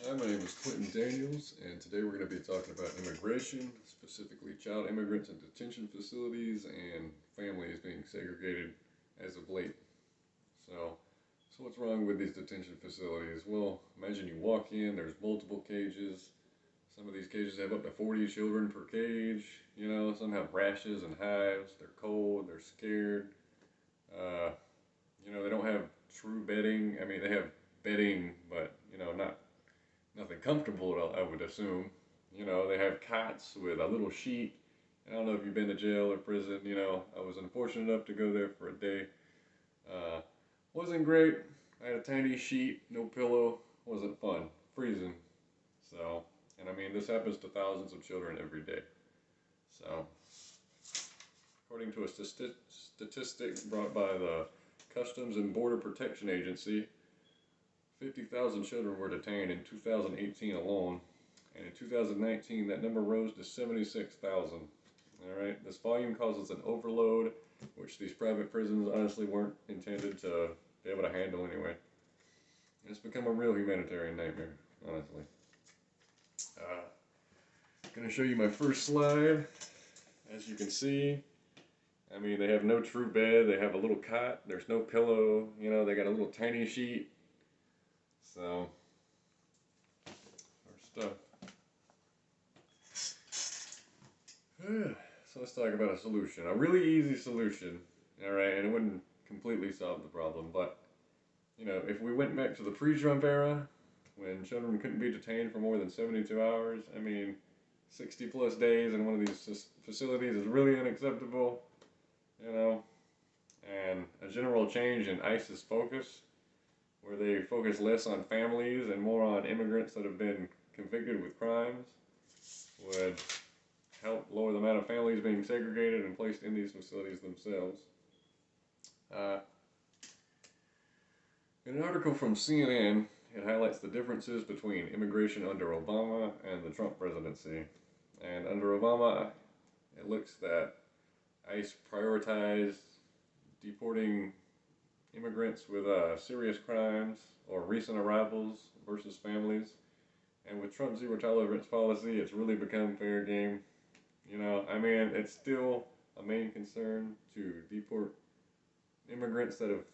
Hi, my name is Quentin Daniels, and today we're going to be talking about immigration, specifically child immigrants in detention facilities and families being segregated as of late. So, what's wrong with these detention facilities? Well, imagine you walk in, there's multiple cages. Some of these cages have up to 40 children per cage. Some have rashes and hives. They're cold, they're scared. Uh, they don't have true bedding. I mean, they have bedding, but, not nothing comfortable, I would assume. They have cots with a little sheet. I don't know if you've been to jail or prison. I was unfortunate enough to go there for a day. Uh, wasn't great. I had a tiny sheet, no pillow. Wasn't fun. Freezing. So, and I mean, this happens to thousands of children every day. So, according to a statistic brought by the Customs and Border Protection Agency, 50,000 children were detained in 2018 alone, and in 2019 that number rose to 76,000. All right, this volume causes an overload, which these private prisons honestly weren't intended to be able to handle anyway. And it's become a real humanitarian nightmare, honestly. Gonna show you my first slide. As you can see, I mean, they have no true bed. They have a little cot. There's no pillow. They got a little tiny sheet. So, first up. So let's talk about a solution. A really easy solution, all right, and it wouldn't completely solve the problem, but, if we went back to the pre-Trump era, when children couldn't be detained for more than 72 hours, I mean, 60 plus days in one of these facilities is really unacceptable, and a general change in ICE's focus, where they focus less on families and more on immigrants that have been convicted with crimes, would help lower the amount of families being segregated and placed in these facilities themselves. Uh, in an article from CNN, it highlights the differences between immigration under Obama and the Trump presidency. And under Obama, it looks that ICE prioritized deporting immigrants with serious crimes or recent arrivals versus families. And with Trump's zero tolerance policy, it's really become fair game. I mean, it's still a main concern to deport immigrants that have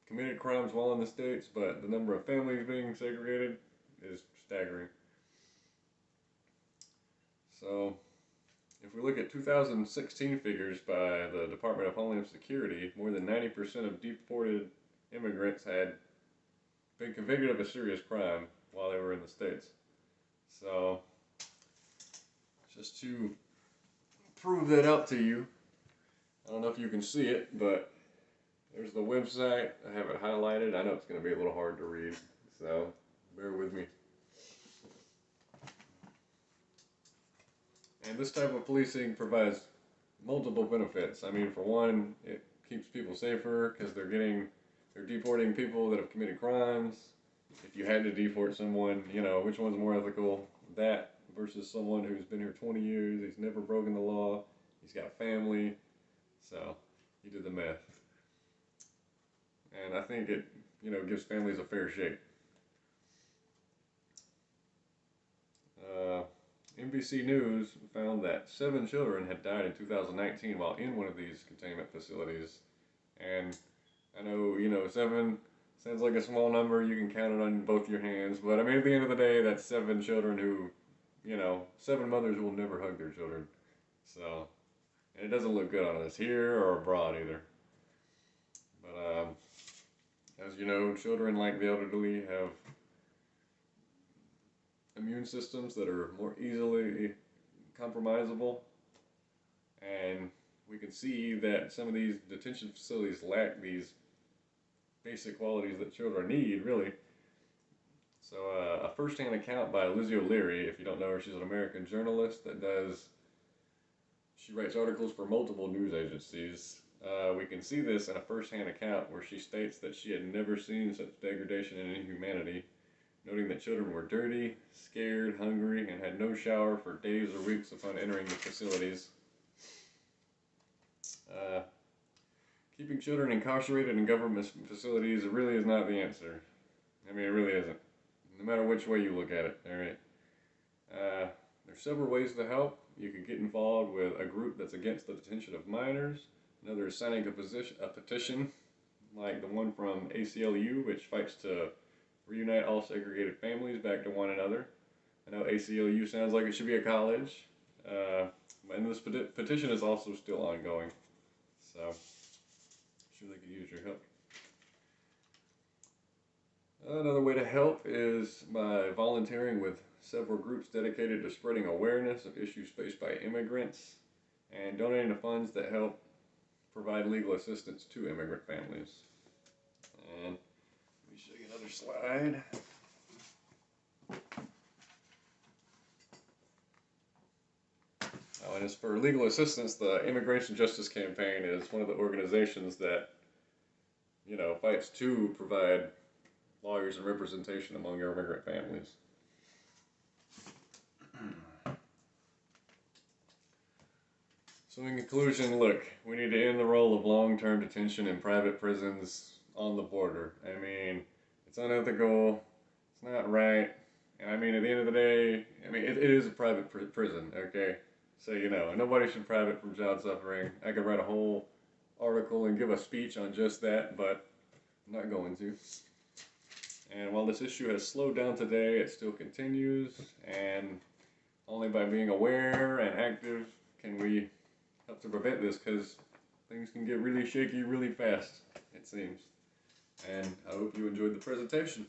committed crimes while in the States, but the number of families being segregated is staggering. So, if we look at 2016 figures by the Department of Homeland Security, more than 90% of deported immigrants had been convicted of a serious crime while they were in the States. So, just to prove that out to you, I don't know if you can see it, but there's the website. I have it highlighted. I know it's going to be a little hard to read, so bear with me. And this type of policing provides multiple benefits. I mean, for one, it keeps people safer because they're deporting people that have committed crimes. If you had to deport someone, which one's more ethical? That versus someone who's been here 20 years, he's never broken the law, he's got a family, so you do the math. And I think it, gives families a fair shake. NBC News found that 7 children had died in 2019 while in one of these containment facilities. And I know, 7 sounds like a small number. You can count it on both your hands. But I mean, at the end of the day, that's 7 children who, 7 mothers will never hug their children. So, and it doesn't look good on us here or abroad either. But as you know, children like the elderly have immune systems that are more easily compromisable, and we can see that some of these detention facilities lack these basic qualities that children need, really. So a first-hand account by Lizzie O'Leary, if you don't know her, she's an American journalist she writes articles for multiple news agencies. We can see this in a first-hand account where she states that she had never seen such degradation and inhumanity, noting that children were dirty, scared, hungry, and had no shower for days or weeks upon entering the facilities. Keeping children incarcerated in government facilities really is not the answer. I mean, it really isn't. no matter which way you look at it. All right. There's several ways to help. You can get involved with a group that's against the detention of minors. Another is signing a petition, like the one from ACLU, which fights to reunite all segregated families back to one another. I know ACLU sounds like it should be a college, and this petition is also still ongoing. So, sure they could use your help. Another way to help is by volunteering with several groups dedicated to spreading awareness of issues faced by immigrants and donating to funds that help provide legal assistance to immigrant families. And let me show you another slide. Oh, and as for legal assistance, the Immigration Justice Campaign is one of the organizations that, fights to provide lawyers and representation among your immigrant families. So in conclusion, look, we need to end the role of long-term detention in private prisons on the border. I mean, it's unethical, it's not right, and I mean, at the end of the day, it is a private prison, okay? So, nobody should profit from child suffering. I could write a whole article and give a speech on just that, but I'm not going to. And while this issue has slowed down today, it still continues, and only by being aware and active can we help to prevent this, because things can get really shaky really fast, it seems. And I hope you enjoyed the presentation.